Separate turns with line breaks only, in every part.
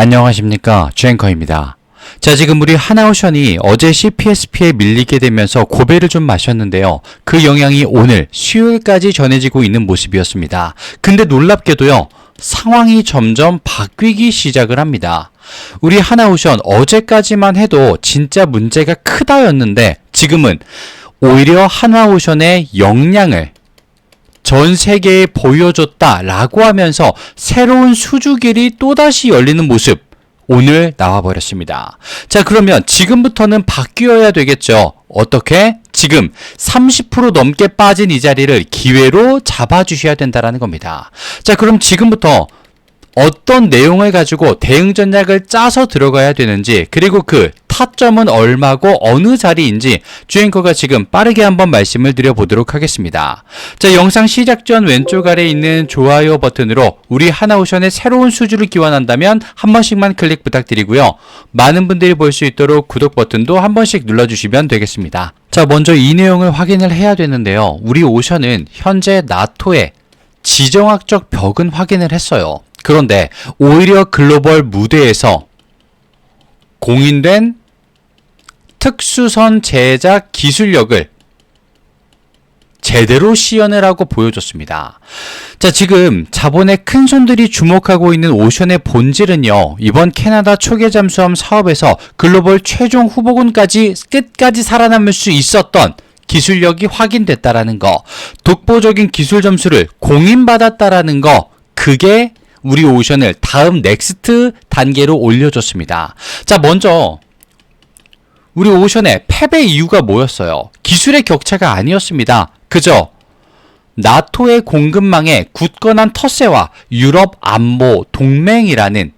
안녕하십니까, 주앵커입니다. 자, 지금 우리 하나오션이 어제 CPSP에 밀리게 되면서 고배를 좀 마셨는데요. 그 영향이 오늘 수요일까지 전해지고 있는 모습이었습니다. 근데 놀랍게도요, 상황이 점점 바뀌기 시작을 합니다. 우리 하나오션 어제까지만 해도 진짜 문제가 크다였는데 지금은 오히려 하나오션의 역량을 전 세계에 보여줬다라고 하면서 새로운 수주길이 또다시 열리는 모습 오늘 나와버렸습니다. 자, 그러면 지금부터는 바뀌어야 되겠죠. 어떻게? 지금 30% 넘게 빠진 이 자리를 기회로 잡아주셔야 된다는 겁니다. 자, 그럼 지금부터 어떤 내용을 가지고 대응 전략을 짜서 들어가야 되는지, 그리고 그 타점은 얼마고 어느 자리인지 주앵커가 지금 빠르게 한번 말씀을 드려보도록 하겠습니다. 자, 영상 시작 전 왼쪽 아래에 있는 좋아요 버튼으로 우리 하나오션의 새로운 수주를 기원한다면 한 번씩만 클릭 부탁드리고요. 많은 분들이 볼 수 있도록 구독 버튼도 한 번씩 눌러주시면 되겠습니다. 자, 먼저 이 내용을 확인을 해야 되는데요. 우리 오션은 현재 나토의 지정학적 벽은 확인을 했어요. 그런데 오히려 글로벌 무대에서 공인된 특수선 제작 기술력을 제대로 시연을 하고 보여줬습니다. 자, 지금 자본의 큰 손들이 주목하고 있는 오션의 본질은요, 이번 캐나다 초계 잠수함 사업에서 글로벌 최종 후보군까지 끝까지 살아남을 수 있었던 기술력이 확인됐다라는 거, 독보적인 기술 점수를 공인받았다라는 거, 그게 우리 오션을 다음 넥스트 단계로 올려줬습니다. 자, 먼저 우리 오션의 패배 이유가 뭐였어요? 기술의 격차가 아니었습니다. 그저 나토의 공급망에 굳건한 텃세와 유럽 안보 동맹이라는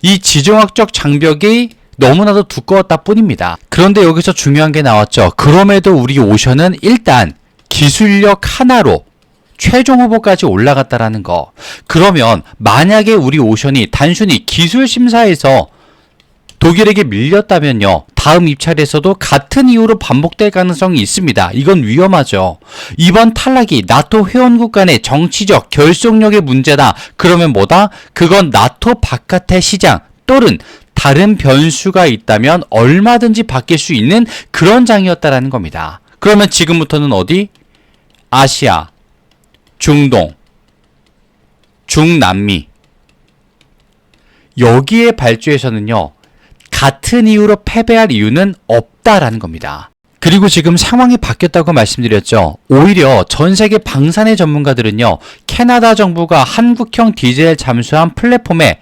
이 지정학적 장벽이 너무나도 두꺼웠다 뿐입니다. 그런데 여기서 중요한 게 나왔죠. 그럼에도 우리 오션은 일단 기술력 하나로 최종 후보까지 올라갔다라는 거. 그러면 만약에 우리 오션이 단순히 기술 심사에서 독일에게 밀렸다면요, 다음 입찰에서도 같은 이유로 반복될 가능성이 있습니다. 이건 위험하죠. 이번 탈락이 나토 회원국 간의 정치적 결속력의 문제다. 그러면 뭐다? 그건 나토 바깥의 시장 또는 다른 변수가 있다면 얼마든지 바뀔 수 있는 그런 장이었다라는 겁니다. 그러면 지금부터는 어디? 아시아, 중동, 중남미, 여기에 발주에서는요, 같은 이유로 패배할 이유는 없다라는 겁니다. 그리고 지금 상황이 바뀌었다고 말씀드렸죠. 오히려 전 세계 방산의 전문가들은요, 캐나다 정부가 한국형 디젤 잠수함 플랫폼의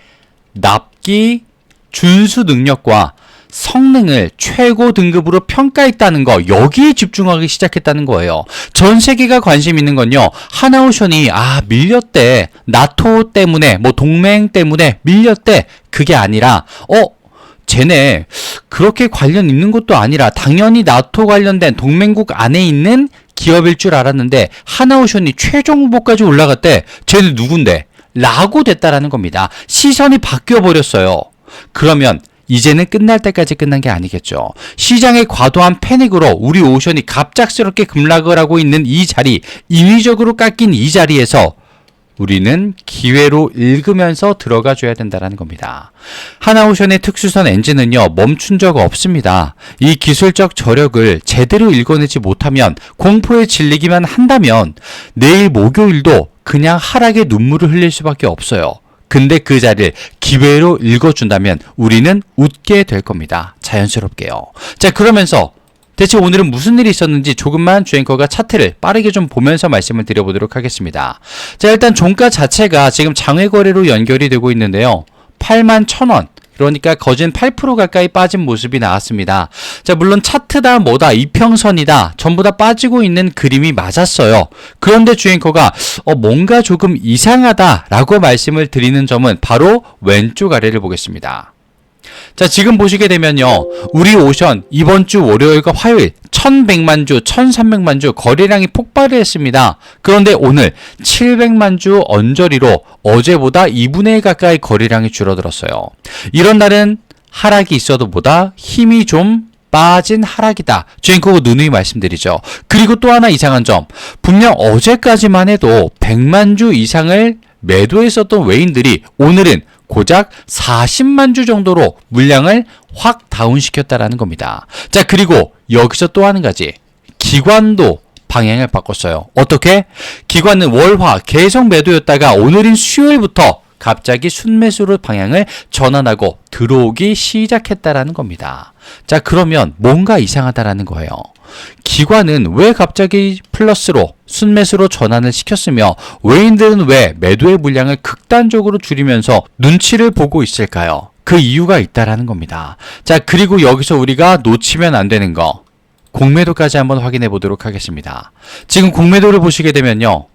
납기 준수 능력과 성능을 최고 등급으로 평가했다는 거, 여기에 집중하기 시작했다는 거예요. 전 세계가 관심 있는 건요, 하나오션이 밀렸대, 나토 때문에, 동맹 때문에 밀렸대, 그게 아니라 쟤네 그렇게 관련 있는 것도 아니라 당연히 나토 관련된 동맹국 안에 있는 기업일 줄 알았는데 하나오션이 최종 후보까지 올라갔대, 쟤네 누군데? 라고 됐다라는 겁니다. 시선이 바뀌어버렸어요. 그러면 이제는 끝날 때까지 끝난 게 아니겠죠. 시장의 과도한 패닉으로 우리 오션이 갑작스럽게 급락을 하고 있는 이 자리, 인위적으로 깎인 이 자리에서 우리는 기회로 읽으면서 들어가 줘야 된다는 겁니다. 하나오션의 특수선 엔진은요, 멈춘 적 없습니다. 이 기술적 저력을 제대로 읽어내지 못하면, 공포에 질리기만 한다면 내일 목요일도 그냥 하락의 눈물을 흘릴 수밖에 없어요. 근데 그 자리를 기회로 읽어준다면 우리는 웃게 될 겁니다. 자연스럽게요. 자, 그러면서 대체 오늘은 무슨 일이 있었는지 조금만 주앵커가 차트를 빠르게 좀 보면서 말씀을 드려보도록 하겠습니다. 자, 일단 종가 자체가 지금 장외 거래로 연결이 되고 있는데요. 81,000원. 그러니까 거진 8% 가까이 빠진 모습이 나왔습니다. 자, 물론 차트다 뭐다 이평선이다 전부 다 빠지고 있는 그림이 맞았어요. 그런데 주앵커가 뭔가 조금 이상하다라고 말씀을 드리는 점은 바로 왼쪽 아래를 보겠습니다. 자, 지금 보시게 되면요, 우리 오션 이번 주 월요일과 화요일 1100만 주, 1300만 주 거래량이 폭발을 했습니다. 그런데 오늘 700만 주 언저리로 어제보다 2분의 1 가까이 거래량이 줄어들었어요. 이런 날은 하락이 있어도 보다 힘이 좀 빠진 하락이다. 주앵커가 누누이 말씀드리죠. 그리고 또 하나 이상한 점, 분명 어제까지만 해도 100만 주 이상을 매도했었던 외인들이 오늘은 고작 40만 주 정도로 물량을 확 다운시켰다라는 겁니다. 자, 그리고 여기서 또 한 가지. 기관도 방향을 바꿨어요. 어떻게? 기관은 월화 계속 매도였다가 오늘인 수요일부터 갑자기 순매수로 방향을 전환하고 들어오기 시작했다라는 겁니다. 자, 그러면 뭔가 이상하다라는 거예요. 기관은 왜 갑자기 플러스로 순매수로 전환을 시켰으며 외인들은 왜 매도의 물량을 극단적으로 줄이면서 눈치를 보고 있을까요? 그 이유가 있다라는 겁니다. 자, 그리고 여기서 우리가 놓치면 안 되는 거, 공매도까지 한번 확인해 보도록 하겠습니다. 지금 공매도를 보시게 되면요,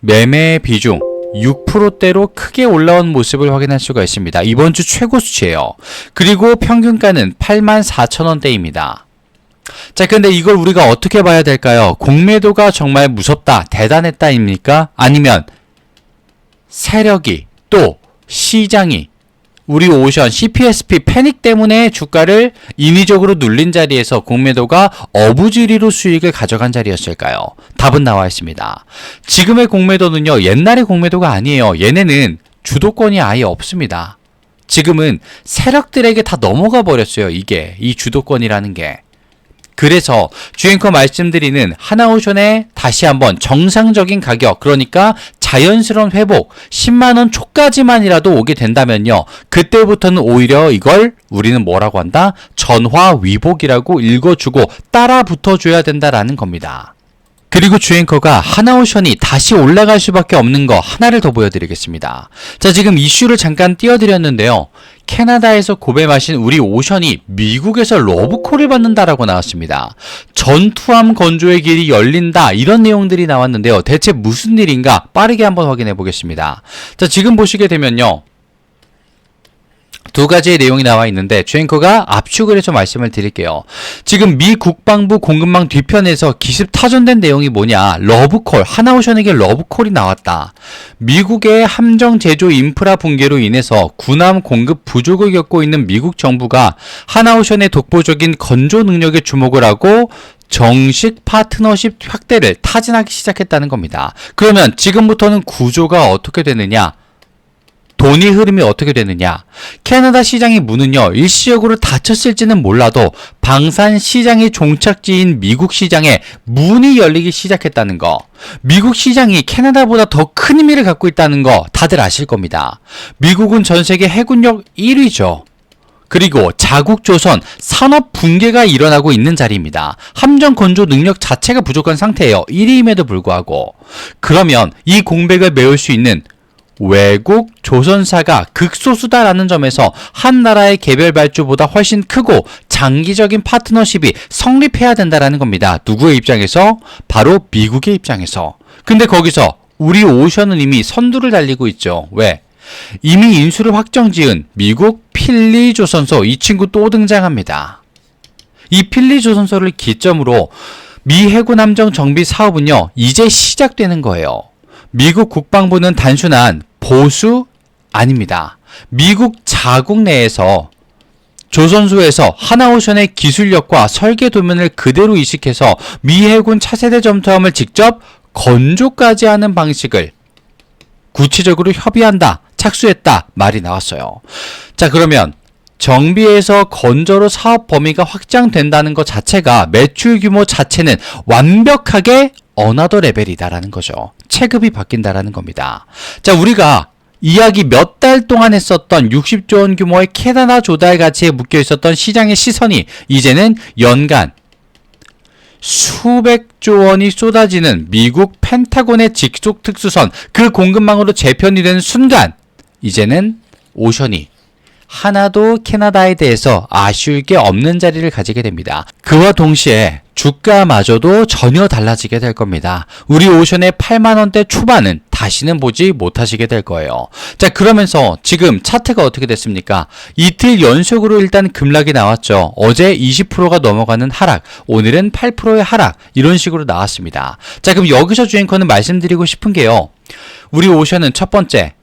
매매 비중 6%대로 크게 올라온 모습을 확인할 수가 있습니다. 이번 주 최고 수치예요. 그리고 평균가는 84,000원대입니다. 자, 근데 이걸 우리가 어떻게 봐야 될까요? 공매도가 정말 무섭다, 대단했다입니까? 아니면 세력이, 또 시장이, 우리 오션 CPSP 패닉 때문에 주가를 인위적으로 눌린 자리에서 공매도가 어부지리로 수익을 가져간 자리였을까요? 답은 나와 있습니다. 지금의 공매도는요, 옛날의 공매도가 아니에요. 얘네는 주도권이 아예 없습니다. 지금은 세력들에게 다 넘어가 버렸어요. 이 주도권이라는 게. 그래서 주앵커 말씀드리는 하나오션의 다시 한번 정상적인 가격, 그러니까 자연스러운 회복 10만원 초까지만이라도 오게 된다면요, 그때부터는 오히려 이걸 우리는 뭐라고 한다? 전화위복이라고 읽어주고 따라 붙어줘야 된다라는 겁니다. 그리고 주앵커가 하나오션이 다시 올라갈 수밖에 없는 거 하나를 더 보여드리겠습니다. 자, 지금 이슈를 잠깐 띄워드렸는데요, 캐나다에서 고배 마신 우리 오션이 미국에서 러브콜을 받는다라고 나왔습니다. 전투함 건조의 길이 열린다, 이런 내용들이 나왔는데요, 대체 무슨 일인가 빠르게 한번 확인해 보겠습니다. 자, 지금 보시게 되면요, 두 가지의 내용이 나와 있는데 주앵커가 압축을 해서 말씀을 드릴게요. 지금 미 국방부 공급망 뒤편에서 기습타전된 내용이 뭐냐, 러브콜, 하나오션에게 러브콜이 나왔다. 미국의 함정 제조 인프라 붕괴로 인해서 군함 공급 부족을 겪고 있는 미국 정부가 하나오션의 독보적인 건조 능력에 주목을 하고 정식 파트너십 확대를 타진하기 시작했다는 겁니다. 그러면 지금부터는 구조가 어떻게 되느냐, 돈의 흐름이 어떻게 되느냐, 캐나다 시장의 문은요, 일시적으로 닫혔을지는 몰라도 방산 시장의 종착지인 미국 시장에 문이 열리기 시작했다는 거, 미국 시장이 캐나다보다 더 큰 의미를 갖고 있다는 거 다들 아실 겁니다. 미국은 전 세계 해군력 1위죠. 그리고 자국 조선 산업 붕괴가 일어나고 있는 자리입니다. 함정 건조 능력 자체가 부족한 상태예요. 1위임에도 불구하고. 그러면 이 공백을 메울 수 있는 외국 조선사가 극소수다라는 점에서 한 나라의 개별 발주보다 훨씬 크고 장기적인 파트너십이 성립해야 된다라는 겁니다. 누구의 입장에서? 바로 미국의 입장에서. 근데 거기서 우리 오션은 이미 선두를 달리고 있죠. 왜? 이미 인수를 확정지은 미국 필리조선소, 이 친구 또 등장합니다. 이 필리조선소를 기점으로 미 해군 함정 정비 사업은요, 이제 시작되는 거예요. 미국 국방부는 단순한 보수 아닙니다. 미국 자국 내에서 조선소에서 하나오션의 기술력과 설계 도면을 그대로 이식해서 미 해군 차세대 잠수함을 직접 건조까지 하는 방식을 구체적으로 협의한다, 착수했다 말이 나왔어요. 자, 그러면 정비에서 건조로 사업 범위가 확장된다는 것 자체가 매출 규모 자체는 완벽하게 어나더 레벨이다라는 거죠. 체급이 바뀐다라는 겁니다. 자, 우리가 이야기 몇 달 동안 했었던 60조 원 규모의 캐나다 조달 가치에 묶여 있었던 시장의 시선이 이제는 연간 수백조 원이 쏟아지는 미국 펜타곤의 직속 특수선, 그 공급망으로 재편이 되는 순간 이제는 오션이 하나도 캐나다에 대해서 아쉬울 게 없는 자리를 가지게 됩니다. 그와 동시에 주가마저도 전혀 달라지게 될 겁니다. 우리 오션의 8만원대 초반은 다시는 보지 못하시게 될 거예요. 자, 그러면서 지금 차트가 어떻게 됐습니까? 이틀 연속으로 일단 급락이 나왔죠. 어제 20%가 넘어가는 하락, 오늘은 8%의 하락, 이런 식으로 나왔습니다. 자, 그럼 여기서 주앵커는 말씀드리고 싶은 게요, 우리 오션은 첫 번째,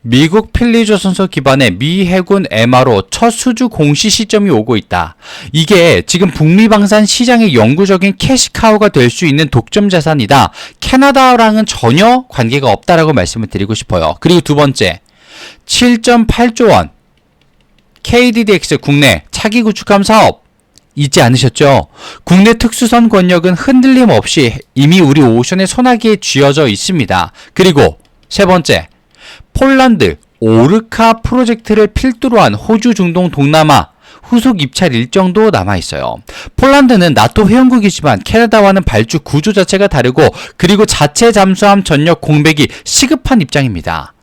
미국 필리조선소 기반의 미 해군 MRO 첫 수주 공시 시점이 오고 있다. 이게 지금 북미 방산 시장의 영구적인 캐시카우가 될 수 있는 독점 자산이다. 캐나다랑은 전혀 관계가 없다라고 말씀을 드리고 싶어요. 그리고 두 번째, 7.8조 원 KDDX 국내 차기 구축함 사업 잊지 않으셨죠? 국내 특수선 권역은 흔들림 없이 이미 우리 오션의 소나기에 쥐어져 있습니다. 그리고 세 번째, 폴란드 오르카 프로젝트를 필두로 한 호주 중동 동남아 후속 입찰 일정도 남아있어요. 폴란드는 나토 회원국이지만 캐나다와는 발주 구조 자체가 다르고 그리고 자체 잠수함 전력 공백이 시급한 입장입니다.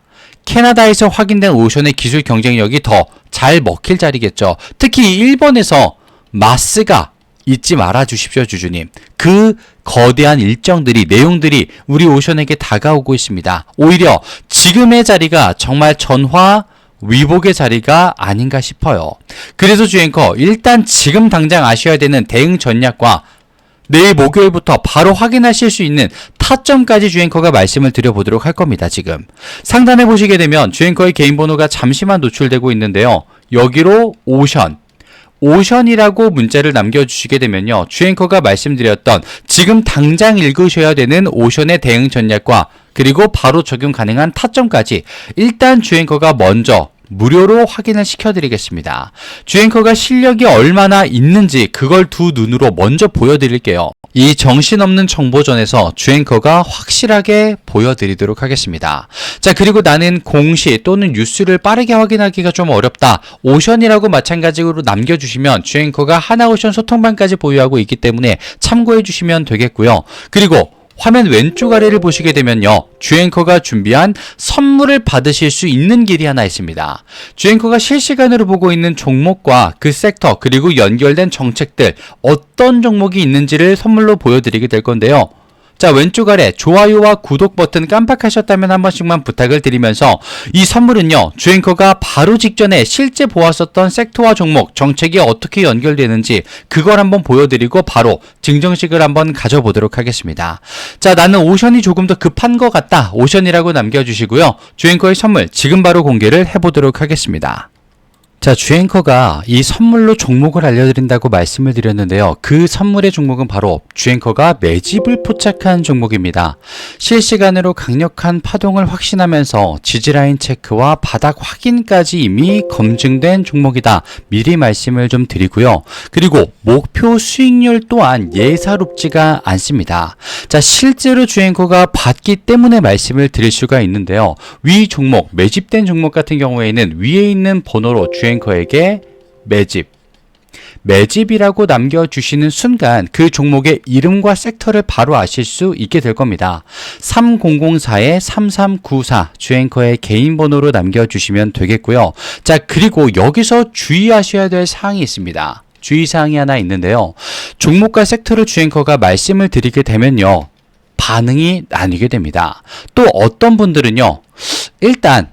캐나다에서 확인된 오션의 기술 경쟁력이 더 잘 먹힐 자리겠죠. 특히 일본에서 마스가 잊지 말아 주십시오, 주주님. 그 거대한 일정들이, 내용들이 우리 오션에게 다가오고 있습니다. 오히려 지금의 자리가 정말 전화 위복의 자리가 아닌가 싶어요. 그래서 주앵커, 일단 지금 당장 아셔야 되는 대응 전략과 내일 목요일부터 바로 확인하실 수 있는 타점까지 주앵커가 말씀을 드려보도록 할 겁니다. 지금 상단에 보시게 되면 주앵커의 개인 번호가 잠시만 노출되고 있는데요. 여기로 오션이라고 문자를 남겨주시게 되면요, 주앵커가 말씀드렸던 지금 당장 읽으셔야 되는 오션의 대응 전략과 그리고 바로 적용 가능한 타점까지 일단 주앵커가 먼저 무료로 확인을 시켜드리겠습니다. 주앵커가 실력이 얼마나 있는지 그걸 두 눈으로 먼저 보여드릴게요. 이 정신없는 정보전에서 주앵커가 확실하게 보여드리도록 하겠습니다. 자, 그리고 나는 공시 또는 뉴스를 빠르게 확인하기가 좀 어렵다. 오션이라고 마찬가지로 남겨주시면 주앵커가 하나오션 소통방까지 보유하고 있기 때문에 참고해 주시면 되겠고요. 그리고 화면 왼쪽 아래를 보시게 되면요, 주앵커가 준비한 선물을 받으실 수 있는 길이 하나 있습니다. 주앵커가 실시간으로 보고 있는 종목과 그 섹터 그리고 연결된 정책들 어떤 종목이 있는지를 선물로 보여드리게 될 건데요. 자, 왼쪽 아래 좋아요와 구독 버튼 깜빡하셨다면 한 번씩만 부탁을 드리면서 이 선물은요, 주앵커가 바로 직전에 실제 보았었던 섹터와 종목, 정책이 어떻게 연결되는지 그걸 한번 보여드리고 바로 증정식을 한번 가져보도록 하겠습니다. 자, 나는 오션이 조금 더 급한 것 같다. 오션이라고 남겨주시고요. 주앵커의 선물 지금 바로 공개를 해보도록 하겠습니다. 자, 주앵커가 이 선물로 종목을 알려드린다고 말씀을 드렸는데요. 그 선물의 종목은 바로 주앵커가 매집을 포착한 종목입니다. 실시간으로 강력한 파동을 확신하면서 지지라인 체크와 바닥 확인까지 이미 검증된 종목이다. 미리 말씀을 좀 드리고요. 그리고 목표 수익률 또한 예사롭지가 않습니다. 자, 실제로 주앵커가 봤기 때문에 말씀을 드릴 수가 있는데요. 위 종목, 매집된 종목 같은 경우에는 위에 있는 번호로 주앵커에게 매집이라고 남겨주시는 순간 그 종목의 이름과 섹터를 바로 아실 수 있게 될 겁니다. 3004-3394 주앵커의 개인 번호로 남겨주시면 되겠고요. 자, 그리고 여기서 주의하셔야 될 사항이 있습니다. 주의사항이 하나 있는데요. 종목과 섹터를 주앵커가 말씀을 드리게 되면요, 반응이 나뉘게 됩니다. 또 어떤 분들은요, 일단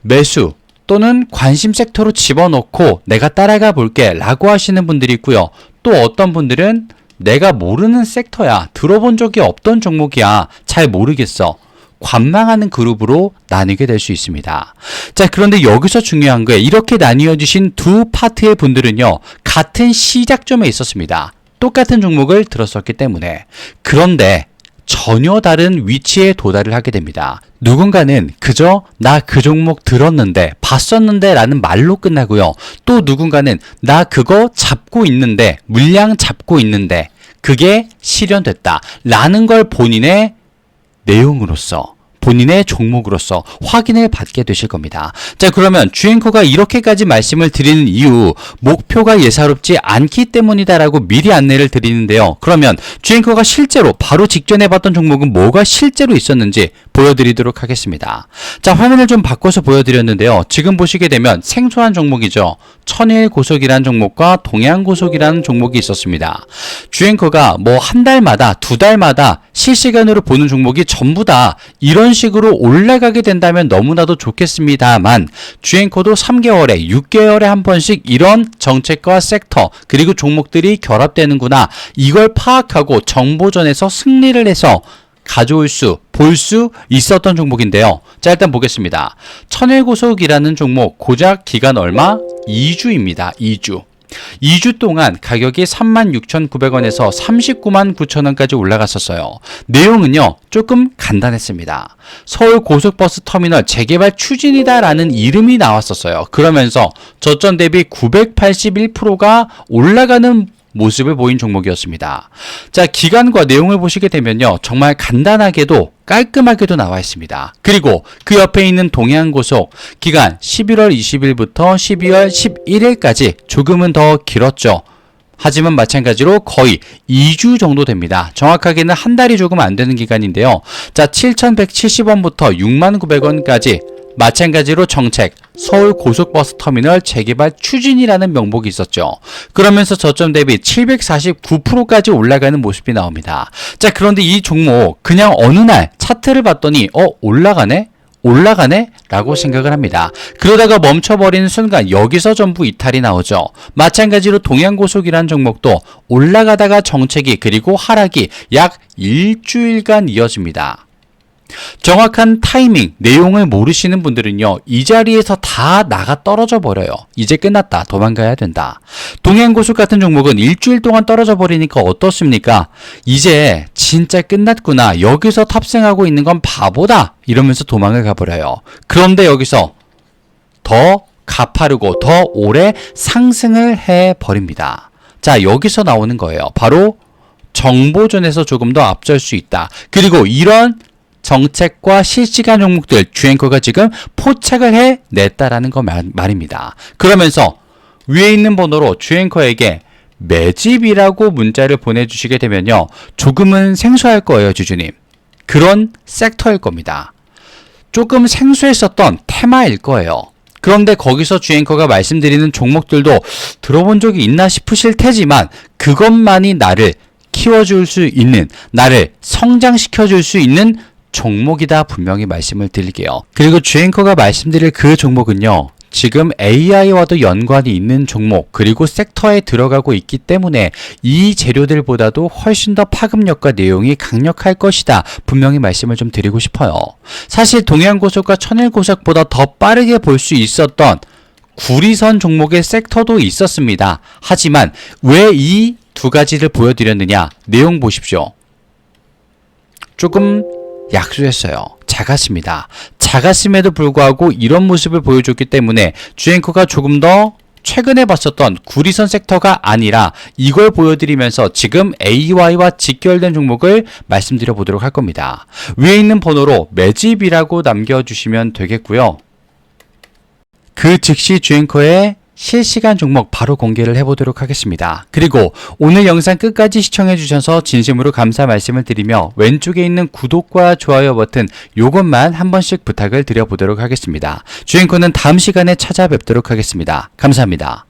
매수 또는 관심 섹터로 집어넣고 내가 따라가 볼게 라고 하시는 분들이 있고요. 또 어떤 분들은 내가 모르는 섹터야, 들어본 적이 없던 종목이야, 잘 모르겠어, 관망하는 그룹으로 나뉘게 될 수 있습니다. 자, 그런데 여기서 중요한 거예요. 이렇게 나뉘어 주신 두 파트의 분들은요, 같은 시작점에 있었습니다. 똑같은 종목을 들었었기 때문에. 그런데 전혀 다른 위치에 도달을 하게 됩니다. 누군가는 그저 나 그 종목 들었는데, 봤었는데 라는 말로 끝나고요. 또 누군가는 나 그거 잡고 있는데, 물량 잡고 있는데 그게 실현됐다 라는 걸 본인의 내용으로서, 본인의 종목으로서 확인을 받게 되실 겁니다. 자, 그러면 주앵커가 이렇게까지 말씀을 드리는 이유, 목표가 예사롭지 않기 때문이다라고 미리 안내를 드리는데요. 그러면 주앵커가 실제로 바로 직전에 봤던 종목은 뭐가 실제로 있었는지 보여드리도록 하겠습니다. 자, 화면을 좀 바꿔서 보여드렸는데요. 지금 보시게 되면 생소한 종목이죠. 천일고속이라는 종목과 동양고속이라는 종목이 있었습니다. 주앵커가 뭐 한 달마다, 두 달마다 실시간으로 보는 종목이 전부 다 이런 식으로 올라가게 된다면 너무나도 좋겠습니다만, 주앵커도 3개월에 6개월에 한 번씩 이런 정책과 섹터 그리고 종목들이 결합되는구나, 이걸 파악하고 정보전에서 승리를 해서 가져올 수, 볼 수 있었던 종목인데요. 자, 일단 보겠습니다. 천일고속이라는 종목 고작 기간 얼마? 2주입니다. 2주. 2주 동안 가격이 36,900원에서 399,900원까지 올라갔었어요. 내용은요, 조금 간단했습니다. 서울 고속버스 터미널 재개발 추진이다라는 이름이 나왔었어요. 그러면서 저점 대비 981%가 올라가는 모습을 보인 종목이었습니다. 자, 기간과 내용을 보시게 되면요, 정말 간단하게도 깔끔하게도 나와 있습니다. 그리고 그 옆에 있는 동해안고속 기간 11월 20일부터 12월 11일까지 조금은 더 길었죠. 하지만 마찬가지로 거의 2주 정도 됩니다. 정확하게는 한 달이 조금 안 되는 기간인데요. 자, 7,170원부터 69,000원까지 마찬가지로 정책, 서울 고속버스 터미널 재개발 추진이라는 명목이 있었죠. 그러면서 저점 대비 749%까지 올라가는 모습이 나옵니다. 자, 그런데 이 종목 그냥 어느 날 차트를 봤더니 올라가네? 라고 생각을 합니다. 그러다가 멈춰버리는 순간 여기서 전부 이탈이 나오죠. 마찬가지로 동양고속이라는 종목도 올라가다가 정책이 그리고 하락이 약 일주일간 이어집니다. 정확한 타이밍, 내용을 모르시는 분들은요, 이 자리에서 다 나가 떨어져 버려요. 이제 끝났다. 도망가야 된다. 동해안고속 같은 종목은 일주일 동안 떨어져 버리니까 어떻습니까? 이제 진짜 끝났구나. 여기서 탑승하고 있는 건 바보다. 이러면서 도망을 가버려요. 그런데 여기서 더 가파르고 더 오래 상승을 해버립니다. 자, 여기서 나오는 거예요. 바로 정보전에서 조금 더 앞설 수 있다. 그리고 이런 정책과 실시간 종목들 주앵커가 지금 포착을 해냈다라는 거 말입니다. 그러면서 위에 있는 번호로 주앵커에게 매집이라고 문자를 보내주시게 되면요, 조금은 생소할 거예요, 주주님. 그런 섹터일 겁니다. 조금 생소했었던 테마일 거예요. 그런데 거기서 주앵커가 말씀드리는 종목들도 들어본 적이 있나 싶으실 테지만 그것만이 나를 키워줄 수 있는, 나를 성장시켜줄 수 있는 종목이다 분명히 말씀을 드릴게요. 그리고 주앵커가 말씀드릴 그 종목은요, 지금 AI와도 연관이 있는 종목 그리고 섹터에 들어가고 있기 때문에 이 재료들보다도 훨씬 더 파급력과 내용이 강력할 것이다 분명히 말씀을 좀 드리고 싶어요. 사실 동해안고속과 천일고속보다 더 빠르게 볼 수 있었던 구리선 종목의 섹터도 있었습니다. 하지만 왜 이 두 가지를 보여드렸느냐, 내용 보십시오. 조금 약소했어요. 작았습니다. 작았음에도 불구하고 이런 모습을 보여줬기 때문에 주앵커가 조금 더 최근에 봤었던 구리선 섹터가 아니라 이걸 보여드리면서 지금 AY와 직결된 종목을 말씀드려 보도록 할 겁니다. 위에 있는 번호로 매집이라고 남겨주시면 되겠고요. 그 즉시 주앵커의 실시간 종목 바로 공개를 해보도록 하겠습니다. 그리고 오늘 영상 끝까지 시청해 주셔서 진심으로 감사 말씀을 드리며 왼쪽에 있는 구독과 좋아요 버튼 요것만 한 번씩 부탁을 드려보도록 하겠습니다. 주앵커는 다음 시간에 찾아뵙도록 하겠습니다. 감사합니다.